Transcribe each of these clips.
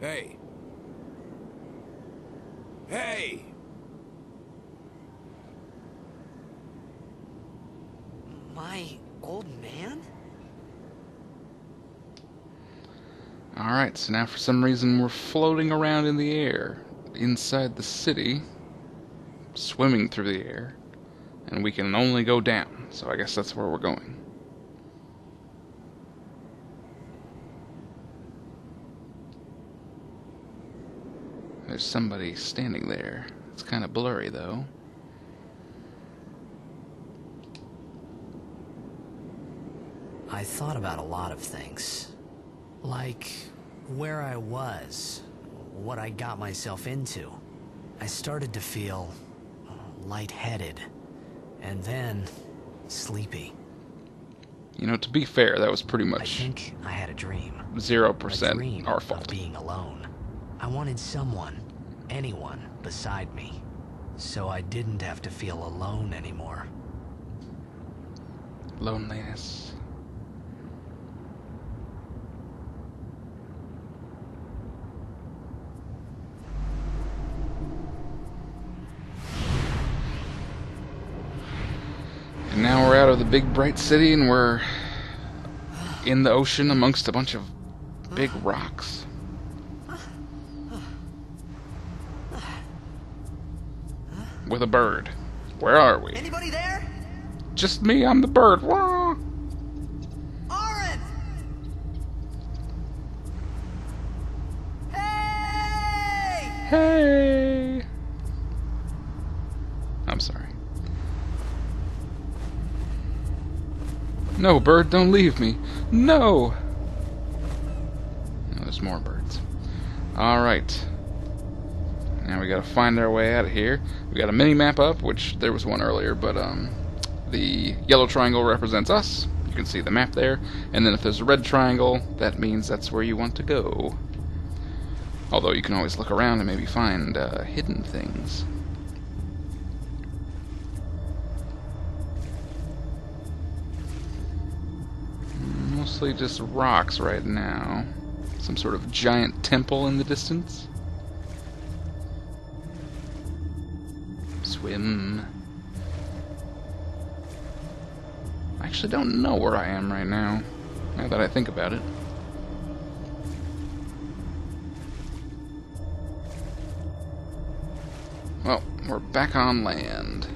Hey. Hey! My old man? Alright, so now for some reason we're floating around in the air inside the city, swimming through the air, and we can only go down, so I guess that's where we're going. There's somebody standing there. It's kind of blurry, though. I thought about a lot of things. Like where I was, what I got myself into. I started to feel lightheaded, and then sleepy. You know, to be fair, that was pretty I much think I had a dream. 0% our Of fault. being alone. I wanted someone, anyone, beside me, so I didn't have to feel alone anymore. Loneliness. And now we're out of the big bright city and we're in the ocean amongst a bunch of big rocks. With a bird. Where are we? Anybody there? Just me, I'm the bird. Wah! Oren! Hey! Hey! I'm sorry. No, bird, don't leave me. No! No, there's more birds. Alright. Now we gotta find our way out of here. We got a mini-map up, which there was one earlier, but the yellow triangle represents us. You can see the map there. And then if there's a red triangle, that means that's where you want to go. Although you can always look around and maybe find hidden things. Mostly just rocks right now. Some sort of giant temple in the distance. Swim. I actually don't know where I am right now, now that I think about it. Well, we're back on land.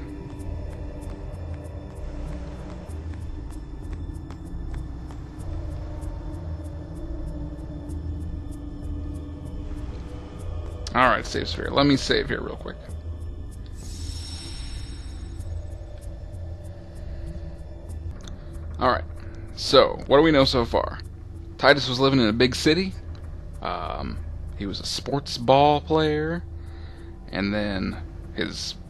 Alright, save sphere. Let me save here real quick. Alright, so, what do we know so far? Tidus was living in a big city. He was a sports ball player. And then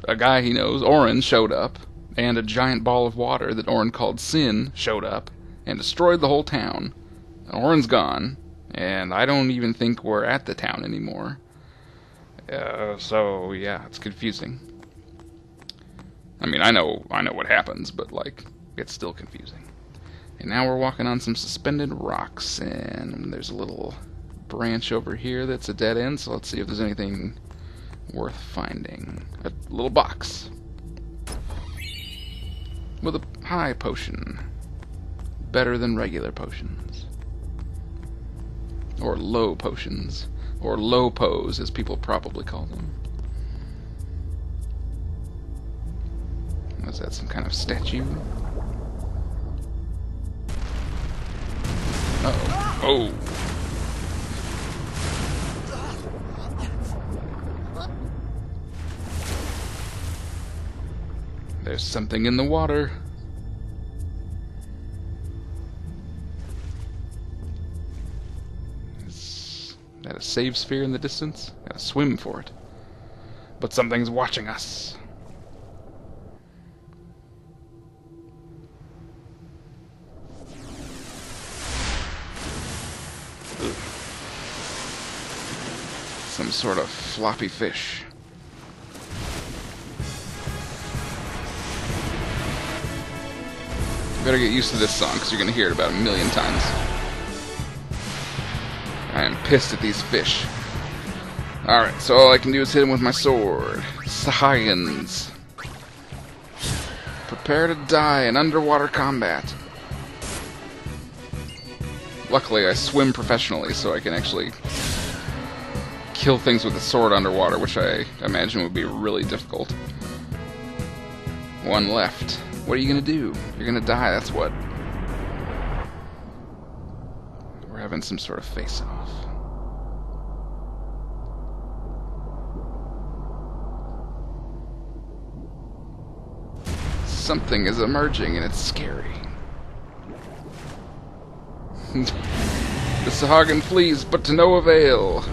a guy he knows, Oren, showed up. And a giant ball of water that Oren called Sin showed up. And destroyed the whole town. And Oren's gone. And I don't even think we're at the town anymore. So, yeah, it's confusing. I mean, I know what happens, but, like, it's still confusing. And now we're walking on some suspended rocks, and there's a little branch over here that's a dead end, so let's see if there's anything worth finding. A little box. With a high potion. Better than regular potions. Or low potions. Or low pose, as people probably call them. Was that some kind of statue? Uh-oh. Oh! There's something in the water. Is that a save sphere in the distance? Gotta swim for it. But something's watching us. Ugh. Some sort of floppy fish. You better get used to this song, because you're going to hear it about 1,000,000 times. I am pissed at these fish. Alright, so all I can do is hit him with my sword. Sahagins. Prepare to die in underwater combat. Luckily, I swim professionally, so I can actually kill things with a sword underwater, which I imagine would be really difficult. One left. What are you gonna do? You're gonna die, that's what. We're having some sort of face-off. Something is emerging and it's scary. The Sahagin flees, but to no avail.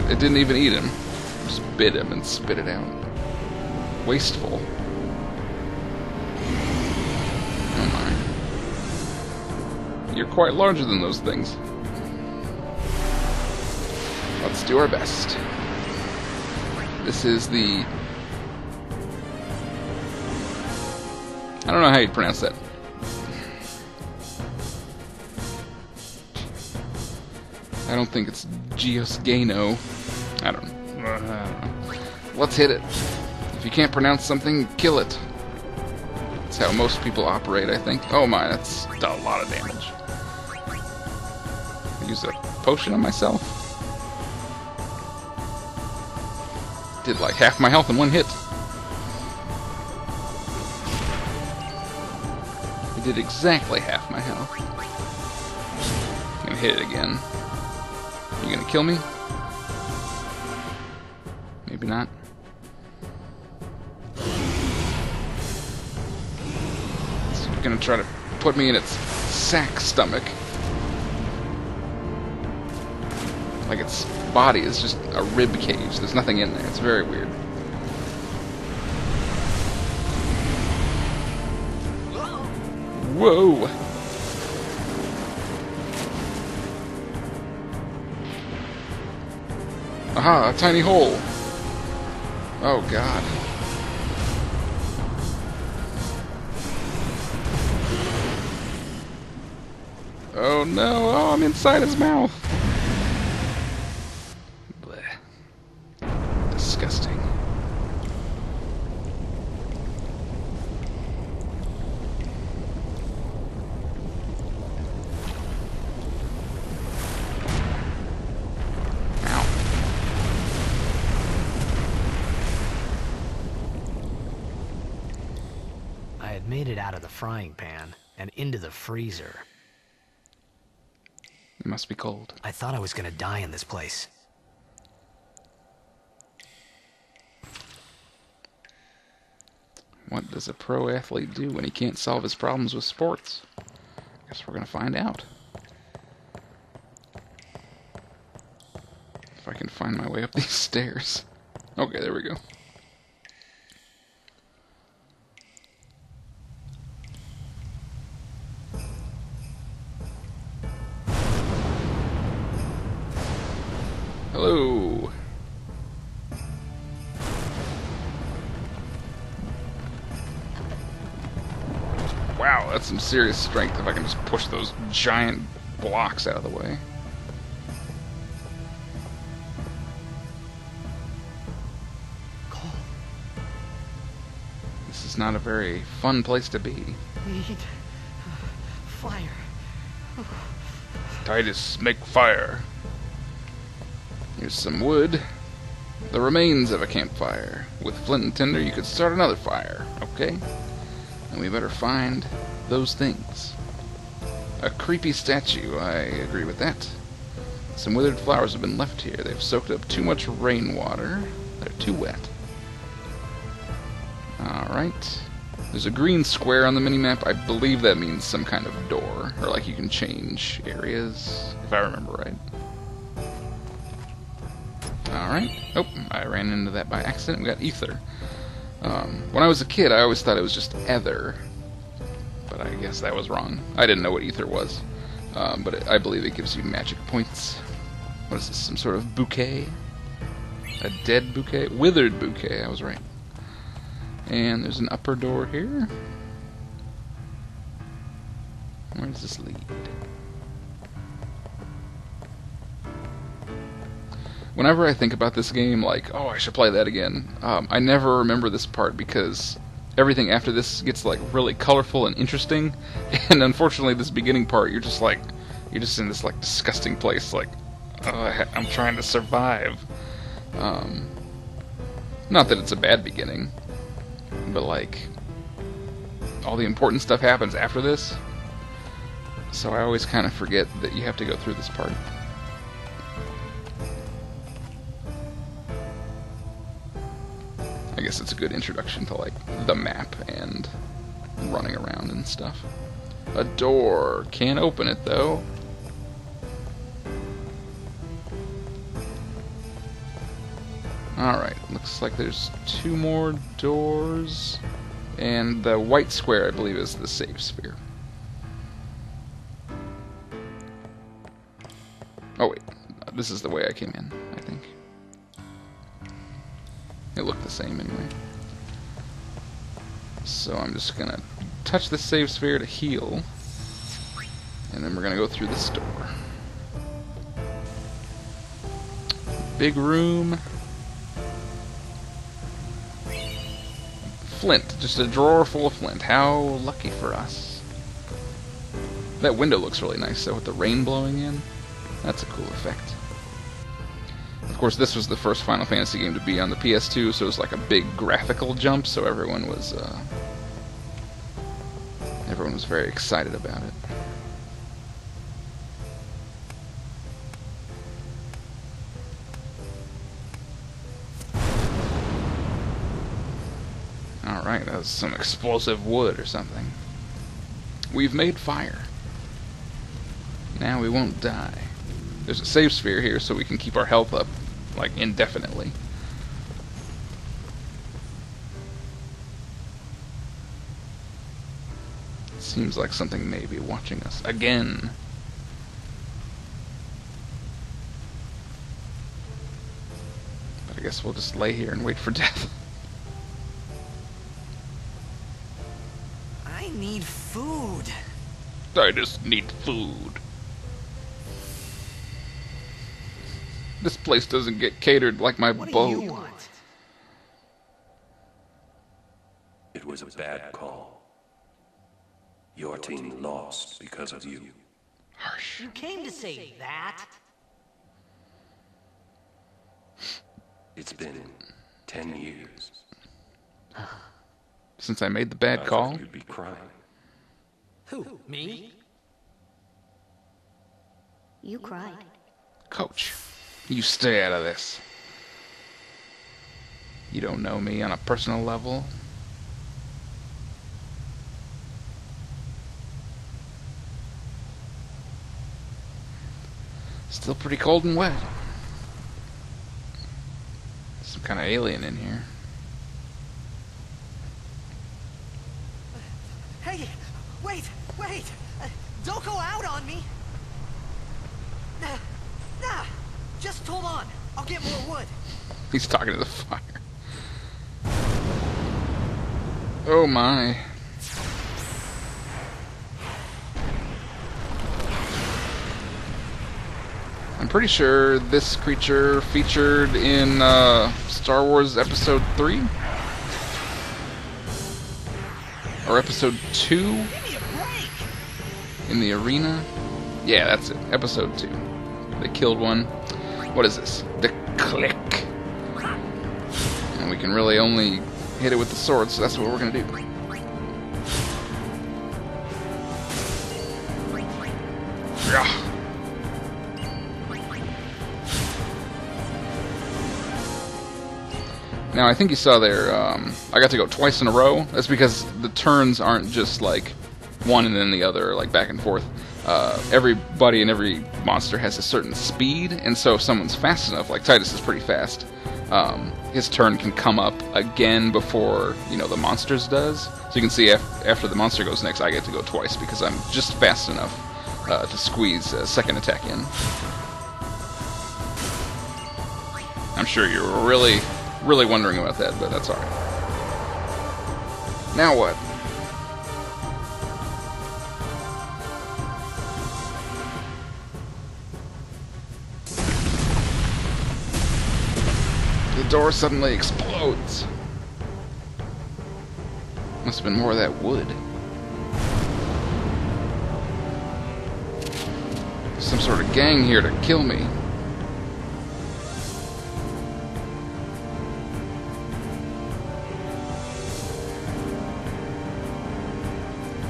It didn't even eat him. It just bit him and spit it out. Wasteful. Oh my. You're quite larger than those things. Let's do our best. This is the... I don't know how you pronounce that. I don't think it's Giosgano. I don't know. Let's hit it. If you can't pronounce something, kill it. That's how most people operate, I think. Oh my, that's a lot of damage. I use a potion on myself. Did like half my health in one hit. I did exactly half my health. I'm gonna hit it again. You gonna kill me? Maybe not. It's gonna try to put me in its sack stomach. Like its body is just a rib cage. There's nothing in there. It's very weird. Whoa! Aha, a tiny hole. Oh god. Oh no, oh, I'm inside his mouth. Blech. Disgusting. I had made it out of the frying pan and into the freezer. It must be cold. I thought I was gonna die in this place. What does a pro athlete do when he can't solve his problems with sports? Guess we're gonna find out. If I can find my way up these stairs. Okay, there we go. Hello. Wow, that's some serious strength if I can just push those giant blocks out of the way. Cole. This is not a very fun place to be. Need fire. Tidus, make fire. Here's some wood. The remains of a campfire. With flint and tinder, you could start another fire, okay? And we better find those things. A creepy statue, I agree with that. Some withered flowers have been left here. They've soaked up too much rainwater. They're too wet. Alright. There's a green square on the minimap. I believe that means some kind of door. Or like you can change areas, if I remember right. Alright. Oh, I ran into that by accident. We got ether. When I was a kid, I always thought it was just ether. But I guess that was wrong. I didn't know what ether was. But I believe it gives you magic points. What is this, some sort of bouquet? A dead bouquet? Withered bouquet, I was right. And there's an upper door here. Where does this lead? Whenever I think about this game, like, oh, I should play that again, I never remember this part because everything after this gets like really colorful and interesting, and unfortunately this beginning part, you're just in this like disgusting place, like, I'm trying to survive. Not that it's a bad beginning, but like, all the important stuff happens after this, so I always kind of forget that you have to go through this part. I guess it's a good introduction to like the map and running around and stuff. A door. Can't open it though. Alright, looks like there's 2 more doors. And the white square, I believe, is the save sphere. Oh wait, this is the way I came in, I think. It looked the same anyway. So I'm just gonna touch the save sphere to heal. And then we're gonna go through this door. Big room. Flint, just a drawer full of flint. How lucky for us. That window looks really nice though, with the rain blowing in. That's a cool effect. Of course, this was the first Final Fantasy game to be on the PS2, so it was like a big graphical jump, so everyone was very excited about it. Alright, that was some explosive wood or something. We've made fire. Now we won't die. There's a save sphere here so we can keep our health up, like, indefinitely. Seems like something may be watching us again. But I guess we'll just lay here and wait for death. I need food. I just need food. This place doesn't get catered like my boat. What do you want? It was a bad call. Your team lost because of you. Harsh. You came to say that? It's been 10 years. Since I made the bad I call. thought you'd be crying. Who? Me? You cried. Coach, you stay out of this. You don't know me on a personal level. Still pretty cold and wet. Some kind of alien in here. Hey, wait! Don't go out on me! Nah, just hold on. I'll get more wood. He's talking to the fire. Oh my. I'm pretty sure this creature featured in Star Wars Episode 3? Or Episode 2? Give me a break! In the arena? Yeah, that's it. Episode 2. They killed one. What is this? The click. And we can really only hit it with the sword, so that's what we're gonna do. Yeah. Now, I think you saw there, I got to go twice in a row. That's because the turns aren't just like one and then the other, like back and forth. Everybody and every monster has a certain speed, and so if someone's fast enough, like Tidus is pretty fast, his turn can come up again before, you know, the monster's does. So you can see after the monster goes next, I get to go twice because I'm just fast enough to squeeze a second attack in. I'm sure you're really wondering about that, but that's alright. Now what? The door suddenly explodes. Must have been more of that wood. There's some sort of gang here to kill me.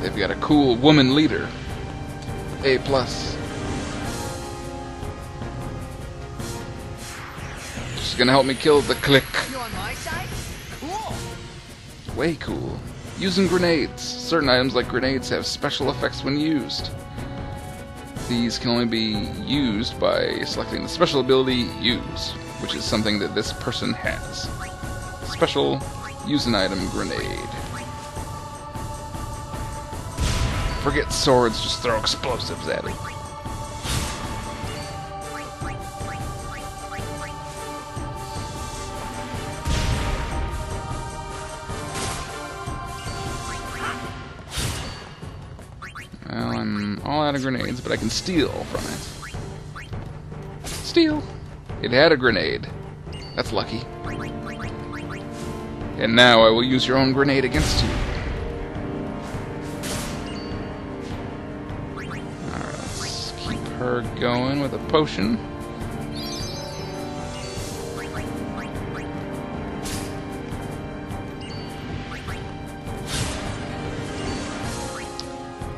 They've got a cool woman leader. A+. She's gonna help me kill the clique. You on my side? Cool. Way cool. Using grenades. Certain items like grenades have special effects when used. These can only be used by selecting the special ability Use, which is something that this person has. Special Use an item grenade. Forget swords, just throw explosives at it. Well, I'm all out of grenades, but I can steal from it. Steal! It had a grenade. That's lucky. And now I will use your own grenade against you. Alright, let's keep her going with a potion.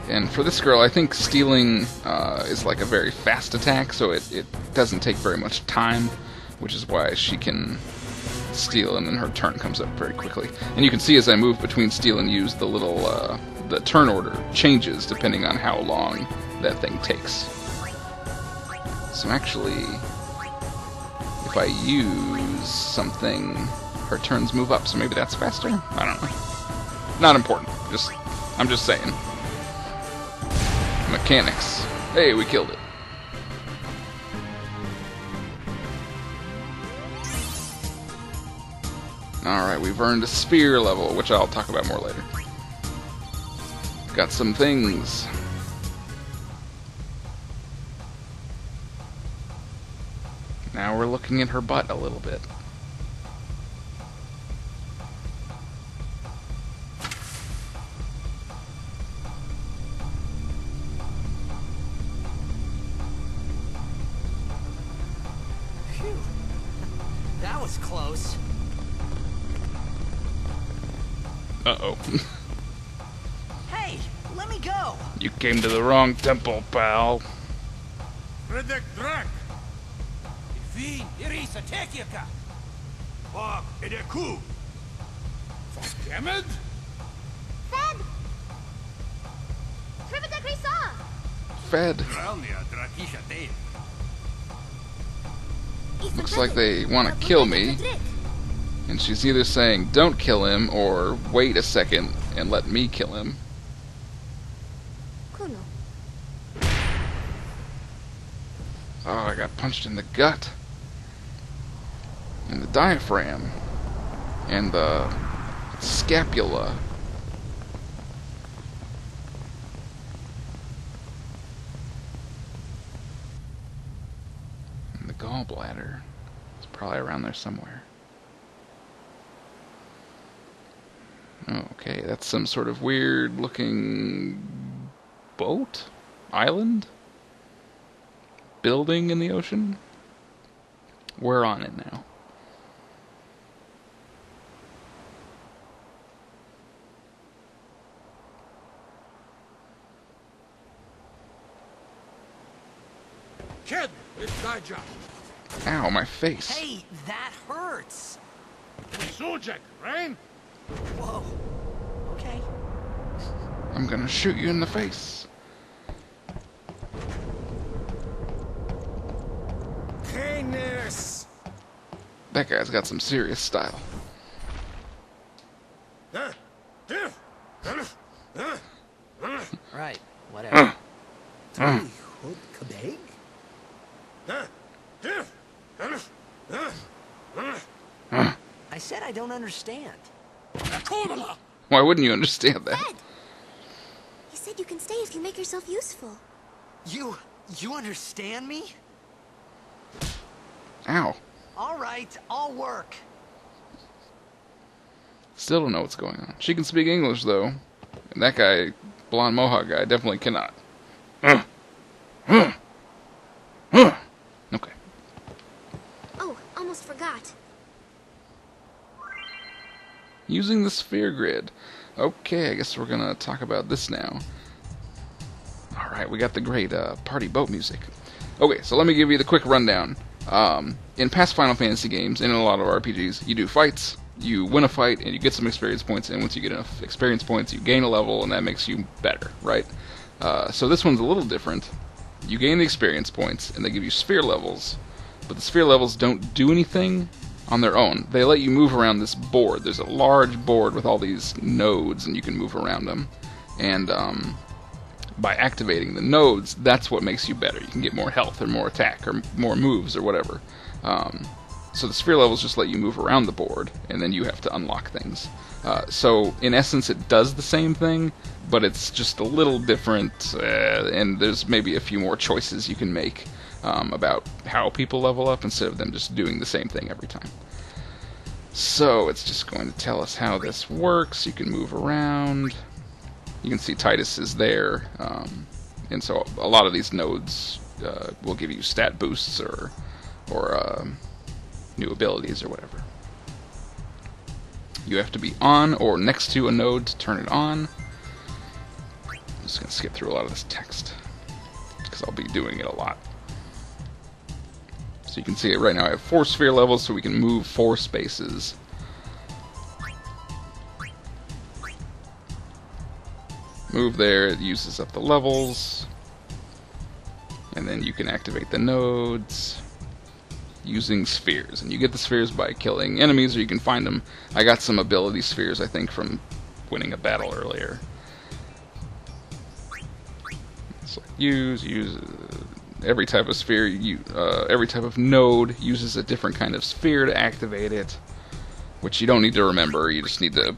And for this girl, I think stealing is like a very fast attack, so it doesn't take very much time, which is why she can steal and then her turn comes up very quickly. And you can see as I move between steal and use, the little the turn order changes depending on how long that thing takes. So actually, if I use something, her turns move up, so maybe that's faster? I don't know. Not important. I'm just saying. Mechanics. Hey, we killed it. Alright, we've earned a spear level, which I'll talk about more later. Got some things. Now we're looking at her butt a little bit. Phew. That was close. Uh-oh. Hey, let me go. You came to the wrong temple, pal. Redek Drak! Vi Irisa Tekika! Fuck, Edeku! Goddammit! Fed! Krivita Grisa! Fed. Ralnia Drakisha Dave. Looks like they want to kill me. And she's either saying, don't kill him, or wait a second and let me kill him. Kuno. Oh, I got punched in the gut. And the diaphragm. And the scapula. And the gallbladder. It's probably around there somewhere. Okay, that's some sort of weird looking boat? Island? Building in the ocean? We're on it now. Kid, it's Nigel. Ow, my face. Hey, that hurts. Sujek, right? Whoa. Okay. I'm gonna shoot you in the face. Canis! That guy's got some serious style. Right, whatever. I said I don't understand. Why wouldn't you understand that? Fed! He said you can stay if you make yourself useful. You understand me? Ow. All right, I'll work. Still don't know what's going on. She can speak English, though. And that guy, blonde mohawk guy, definitely cannot. Okay. Oh, almost forgot. Using the sphere grid. Okay, I guess we're gonna talk about this now. Alright, we got the great party boat music. Okay, so let me give you the quick rundown. In past Final Fantasy games, and in a lot of RPGs, you do fights, you win a fight, and you get some experience points, and once you get enough experience points, you gain a level, and that makes you better, right? So this one's a little different. You gain the experience points, and they give you sphere levels, but the sphere levels don't do anything on their own. They let you move around this board. There's a large board with all these nodes, and you can move around them. And by activating the nodes, that's what makes you better. You can get more health, or more attack, or more moves, or whatever. So the sphere levels just let you move around the board, and then you have to unlock things. So in essence, it does the same thing, but it's just a little different, and there's maybe a few more choices you can make about how people level up instead of them just doing the same thing every time. So it's just going to tell us how this works. You can move around. You can see Tidus is there, and so a lot of these nodes will give you stat boosts or new abilities or whatever. You have to be on or next to a node to turn it on. I'm just going to skip through a lot of this text because I'll be doing it a lot. So you can see it right now. I have 4 sphere levels, so we can move 4 spaces. Move there, it uses up the levels. And then you can activate the nodes using spheres. And you get the spheres by killing enemies, or you can find them. I got some ability spheres, I think, from winning a battle earlier. So use every type of sphere, every type of node uses a different kind of sphere to activate it, which you don't need to remember. You just need to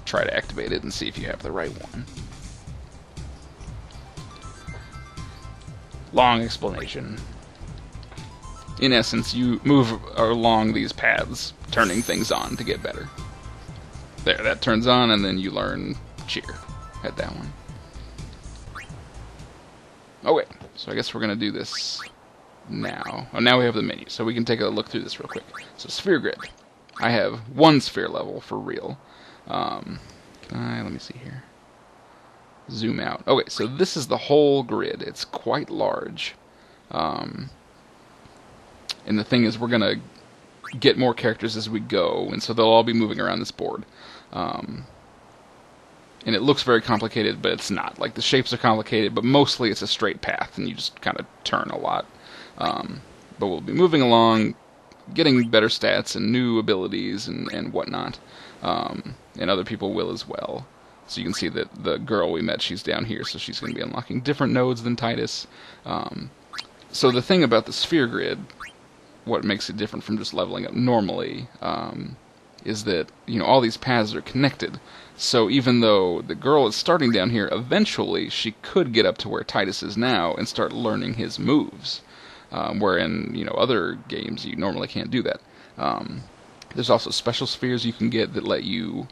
try to activate it and see if you have the right one. Long explanation. In essence, you move along these paths, turning things on to get better. There, that turns on, and then you learn cheer at that one. Okay, so I guess we're going to do this now. Oh, now we have the menu, so we can take a look through this real quick. So, sphere grid. I have 1 sphere level for real. Let me see here. Zoom out. Okay, so this is the whole grid. It's quite large. And the thing is, we're going to get more characters as we go, and so they'll all be moving around this board. And it looks very complicated, but it's not. Like, the shapes are complicated, but mostly it's a straight path, and you just kind of turn a lot. But we'll be moving along, getting better stats and new abilities and whatnot. And other people will as well. So you can see that the girl we met, she's down here, so she's going to be unlocking different nodes than Tidus. So the thing about the sphere grid, what makes it different from just leveling up normally, is that, you know, all these paths are connected. So even though the girl is starting down here, eventually she could get up to where Tidus is now and start learning his moves. Where in, you know, other games you normally can't do that. There's also special spheres you can get that let you...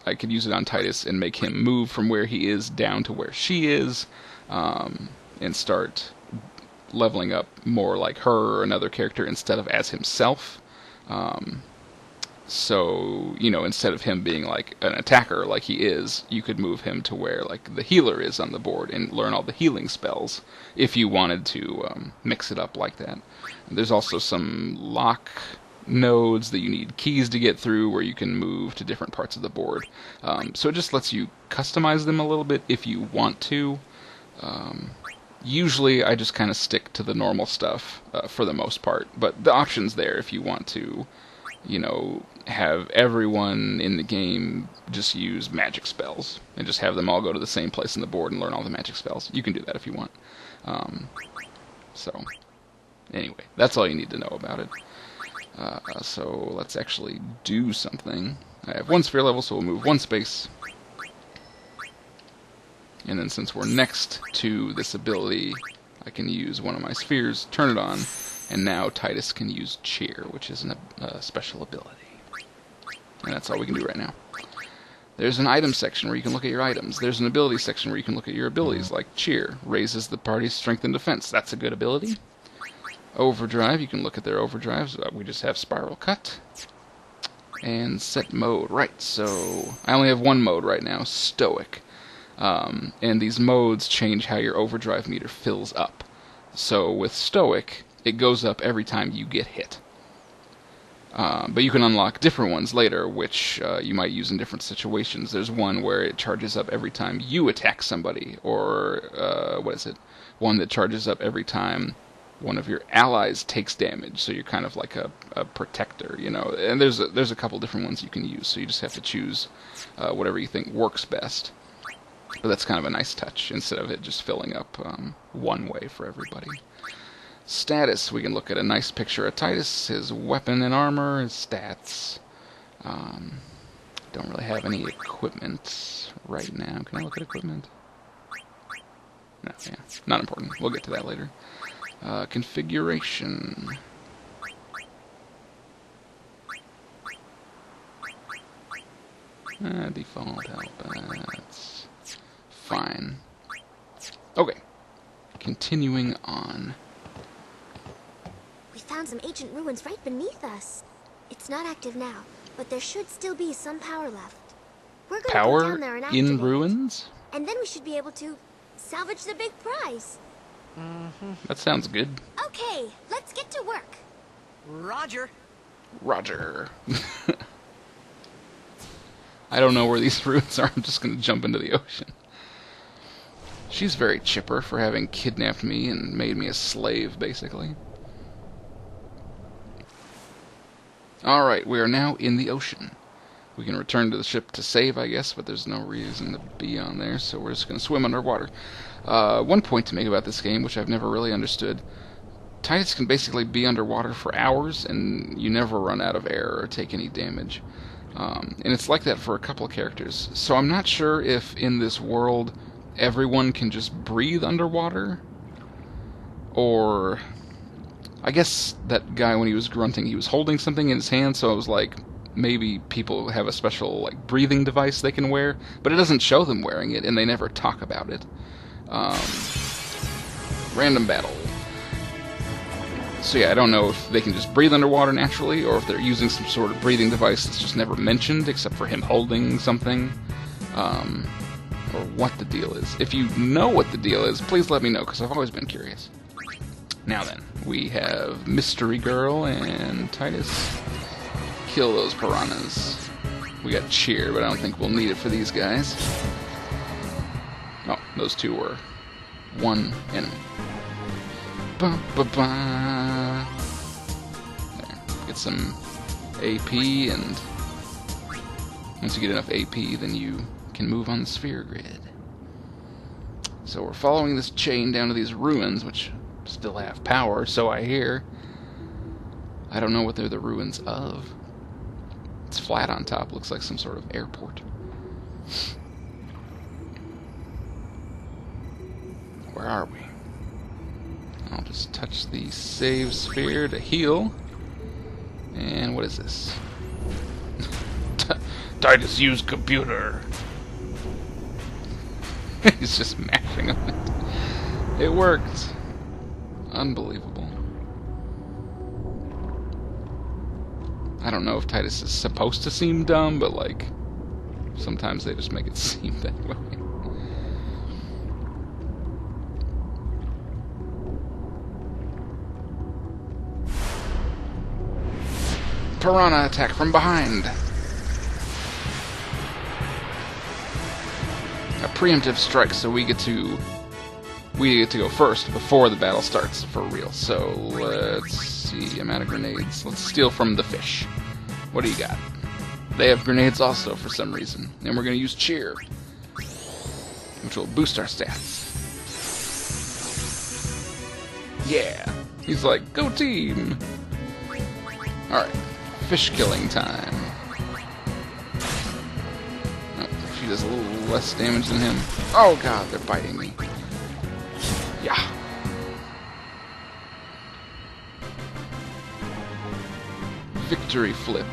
I could use it on Tidus and make him move from where he is down to where she is, and start leveling up more like her or another character instead of as himself. So, you know, instead of him being like an attacker like he is, you could move him to where like the healer is on the board and learn all the healing spells if you wanted to mix it up like that. There's also some lock nodes that you need keys to get through where you can move to different parts of the board. So it just lets you customize them a little bit if you want to. Usually I just kind of stick to the normal stuff for the most part, but the option's there if you want to, you know, have everyone in the game just use magic spells and just have them all go to the same place on the board and learn all the magic spells. You can do that if you want. So anyway, that's all you need to know about it. So let's actually do something. I have 1 sphere level, so we'll move 1 space. And then since we're next to this ability, I can use one of my spheres, turn it on, And now Tidus can use Cheer, which is a special ability. And that's all we can do right now. There's an item section where you can look at your items. There's an ability section where you can look at your abilities, like Cheer. Raises the party's strength and defense. That's a good ability. Overdrive, you can look at their overdrives. We just have Spiral Cut. And set mode. Right, so I only have one mode right now, Stoic. And these modes change how your overdrive meter fills up. So with Stoic, it goes up every time you get hit. But you can unlock different ones later, which you might use in different situations. There's one where it charges up every time you attack somebody, or one that charges up every time one of your allies takes damage. So you're kind of like a protector, you know. And there's a couple different ones you can use, so you just have to choose whatever you think works best. But that's kind of a nice touch, instead of it just filling up one way for everybody. Status, we can look at a nice picture of Tidus, his weapon and armor, his stats. Don't really have any equipment right now. Can I look at equipment? No, yeah, not important. We'll get to that later. Configuration. Default help. That's fine. Okay. Continuing on. We found some ancient ruins right beneath us. It's not active now, but there should still be some power left. We're gonna go down there and Power activate in it. ruins? And then we should be able to salvage the big prize. That sounds good. Okay, let's get to work. Roger. Roger. I don't know where these ruins are. I'm just going to jump into the ocean. She's very chipper for having kidnapped me and made me a slave, basically. Alright, we are now in the ocean. We can return to the ship to save, I guess, but there's no reason to be on there, so we're just going to swim underwater. One point to make about this game, which I've never really understood. Tidus can basically be underwater for hours, and you never run out of air or take any damage. And it's like that for a couple of characters. So I'm not sure if in this world everyone can just breathe underwater, or... I guess that guy, when he was grunting, he was holding something in his hand, so I was like, maybe people have a special like breathing device they can wear, but it doesn't show them wearing it, and they never talk about it. Random battle. So yeah, I don't know if they can just breathe underwater naturally, or if they're using some sort of breathing device that's just never mentioned, except for him holding something, or what the deal is. If you know what the deal is, please let me know, because I've always been curious. Now then, we have Mystery Girl and Tidus. Kill those piranhas. We got Cheer, but I don't think we'll need it for these guys. Oh, those two were one enemy. Ba ba ba. There, get some AP, and once you get enough AP, then you can move on the sphere grid. So we're following this chain down to these ruins, which still have power, so I hear. I don't know what they're the ruins of. It's flat on top, looks like some sort of airport. Where are we? I'll just touch the save sphere to heal. And what is this? Tidus use computer. He's just mashing on it. It worked. Unbelievable. I don't know if Tidus is supposed to seem dumb, but like, sometimes they just make it seem that way. Piranha attack from behind. A preemptive strike, so we get to go first before the battle starts for real. So let's see. I'm out of grenades. Let's steal from the fish. What do you got? They have grenades also for some reason. And we're going to use Cheer, which will boost our stats. Yeah. He's like, go team. Alright. Fish killing time. Oh, she does a little less damage than him. Oh god, they're biting me. Yeah. victory flip.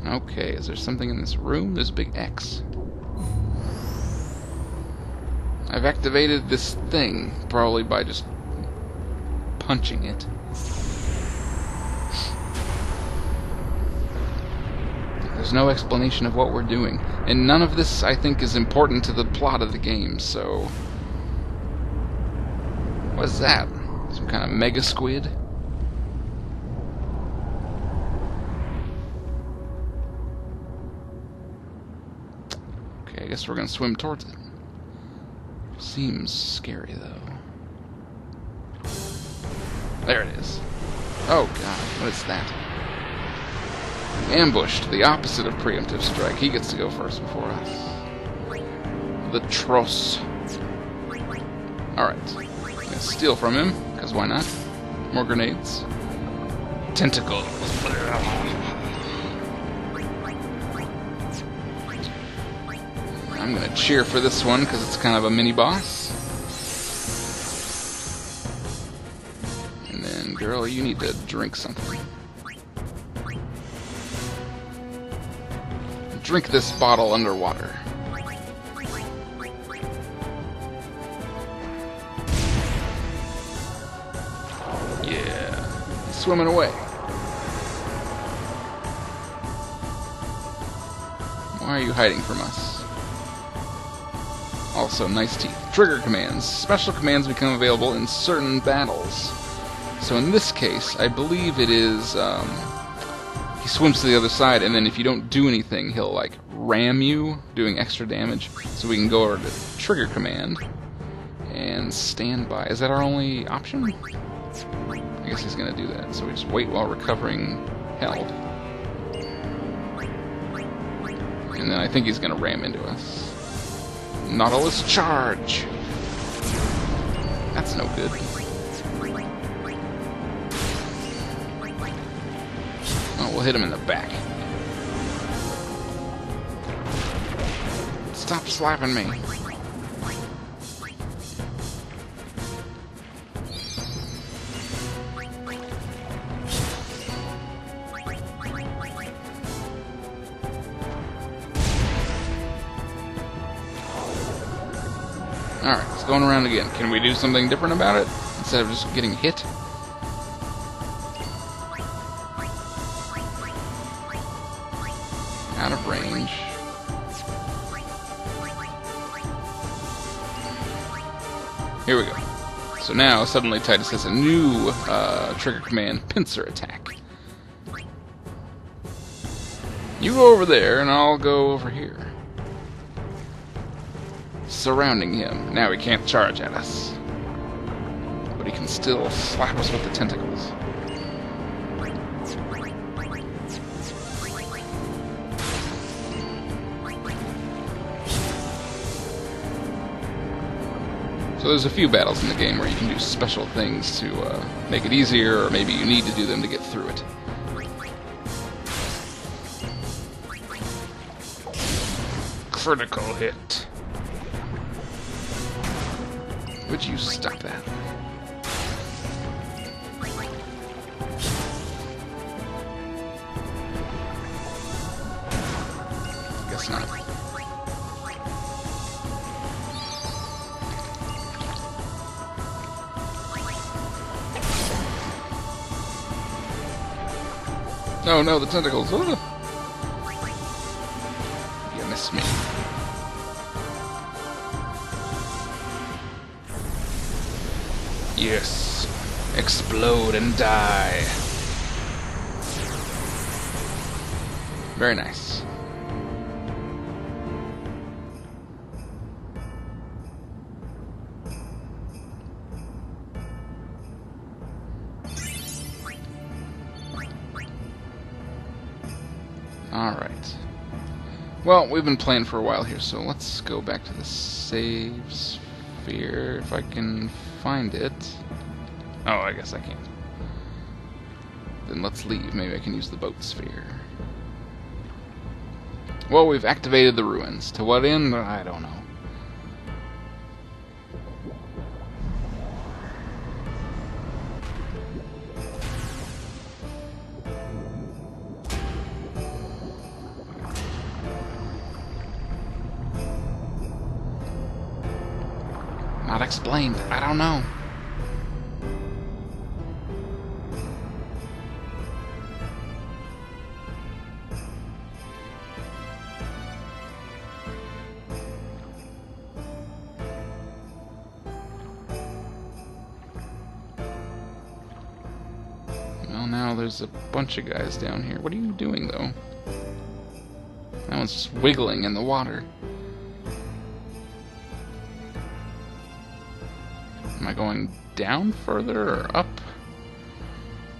Okay, is there something in this room? There's a big X. I've activated this thing, probably by just punching it. There's no explanation of what we're doing. And none of this, I think, is important to the plot of the game, so... What's that? Some kind of mega squid? Okay, I guess we're gonna swim towards it. Seems scary, though. There it is. Oh god, what is that? Ambushed, the opposite of preemptive strike. He gets to go first before us. The Tross. Alright. I'm gonna steal from him, because why not? More grenades. Tentacles. I'm gonna cheer for this one, because it's kind of a mini-boss. And then, girl, you need to drink something. Drink this bottle underwater. Yeah. He's swimming away. Why are you hiding from us? Also, nice teeth. Trigger commands. Special commands become available in certain battles. So in this case, I believe it is... he swims to the other side, and then if you don't do anything, he'll, like, ram you, doing extra damage. So we can go over to trigger command and stand by. Is that our only option? I guess he's going to do that. So we just wait while recovering health. And then I think he's going to ram into us. Nautilus charge! That's no good. Oh, we'll hit him in the back. Stop slapping me. Alright, it's going around again. Can we do something different about it? Instead of just getting hit? Out of range. Here we go. So now, suddenly Tidus has a new trigger command, pincer attack. You go over there, and I'll go over here. Surrounding him. Now he can't charge at us. But he can still slap us with the tentacles. So there's a few battles in the game where you can do special things to make it easier, or maybe you need to do them to get through it. Critical hit. Would you stop that? Guess not. Oh no, the tentacles. Ugh. You missed me. Yes. Explode and die. Very nice. Alright. Well, we've been playing for a while here, so let's go back to the save sphere, if I can find it. Oh, I guess I can't. Then let's leave. Maybe I can use the boat sphere. Well, we've activated the ruins. To what end? I don't know. Not explained. I don't know. Well, now there's a bunch of guys down here. What are you doing, though? That one's just wiggling in the water. Am I going down further or up?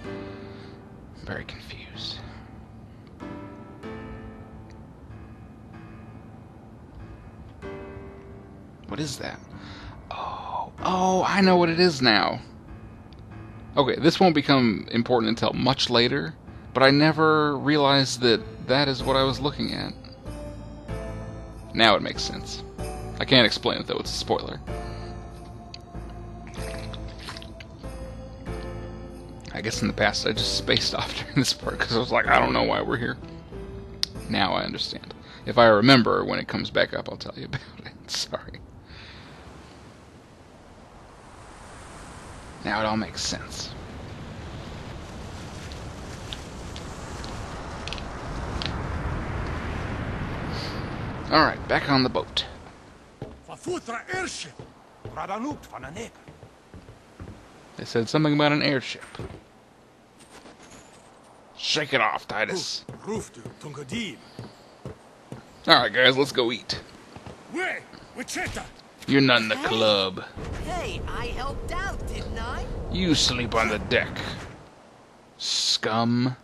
I'm very confused. What is that? Oh, I know what it is now. Okay, this won't become important until much later, but I never realized that that is what I was looking at. Now it makes sense. I can't explain it though, it's a spoiler. I guess in the past I just spaced off during this part because I was like, I don't know why we're here. Now I understand. If I remember when it comes back up, I'll tell you about it. Sorry. Now it all makes sense. Alright, back on the boat. They said something about an airship. Shake it off, Tidus. Alright, guys, let's go eat. You're not in the club. Hey, I helped out, didn't I? You sleep on the deck. Scum.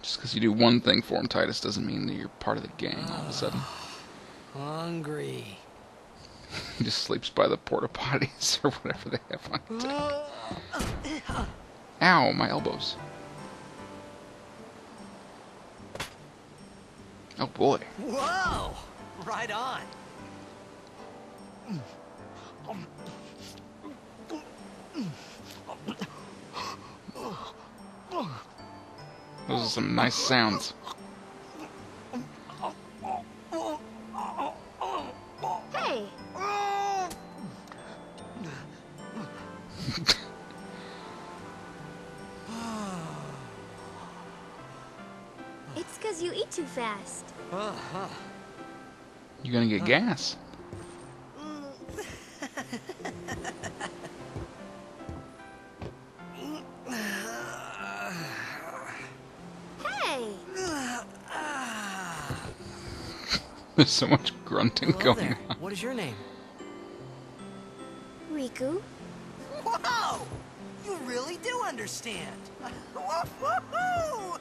Just because you do one thing for him, Tidus, doesn't mean that you're part of the gang all of a sudden. Hungry. He just sleeps by the porta potties or whatever they have on deck. Ow, my elbows. Oh boy. Whoa! Right on. Those are some nice sounds. Hey! It's because you eat too fast. You're gonna get gas. Hey! There's so much grunting Hello going there. on. What is your name? Riku? Whoa! You really do understand. Woo-hoo-hoo!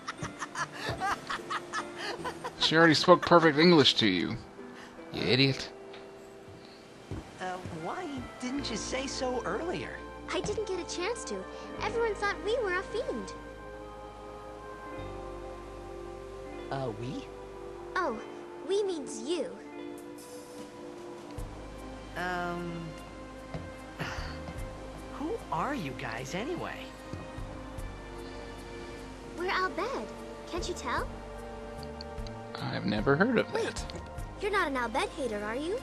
She already spoke perfect English to you. You idiot. Why didn't you say so earlier? I didn't get a chance to. Everyone thought we were a fiend. We? Oh, we means you. Who are you guys anyway? We're Albed. Can't you tell? I've never heard of Wait, that. you're not an Albed hater, are you?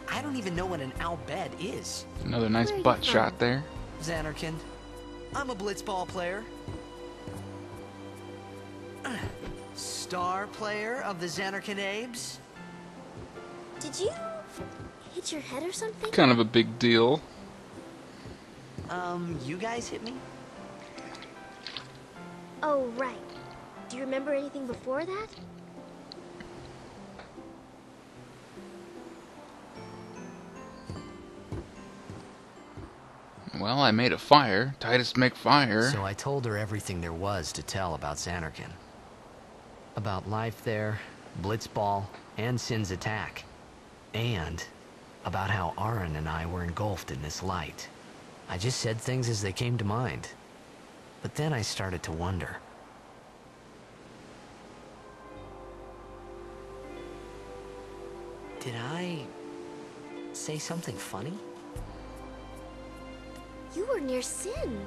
I don't even know what an Albed is. Another nice Where are you butt from? shot there. Zanarkand. I'm a blitzball player. Star player of the Zanarkand Abes. Did you hit your head or something? Kind of a big deal. You guys hit me? Oh, right. Do you remember anything before that? Well, I made a fire. Tidus make fire. So I told her everything there was to tell about Zanarkand. About life there, Blitzball, and Sin's attack. And about how Aaron and I were engulfed in this light. I just said things as they came to mind. But then I started to wonder. Did I say something funny? You were near Sin.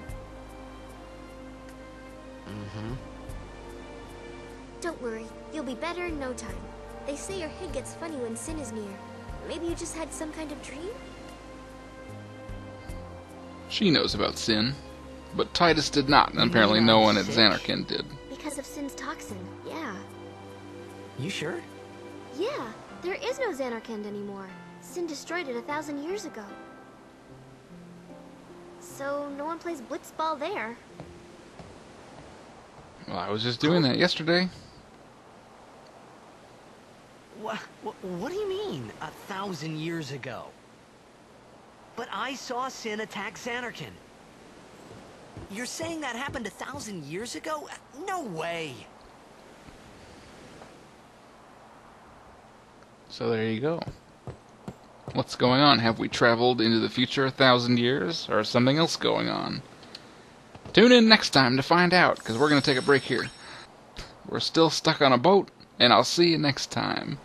Mm-hmm. Don't worry, you'll be better in no time. They say your head gets funny when Sin is near. Maybe you just had some kind of dream? She knows about Sin, but Tidus did not, and apparently no one at Zanarkand did. Because of Sin's toxin, yeah. You sure? Yeah, there is no Zanarkand anymore. Sin destroyed it 1,000 years ago. So no one plays blitzball there. Well, I was just doing that yesterday. What do you mean, 1,000 years ago? But I saw Sin attack Zanarkand. You're saying that happened 1,000 years ago? No way! So there you go. What's going on? Have we traveled into the future 1,000 years? Or is something else going on? Tune in next time to find out, because we're going to take a break here. We're still stuck on a boat, and I'll see you next time.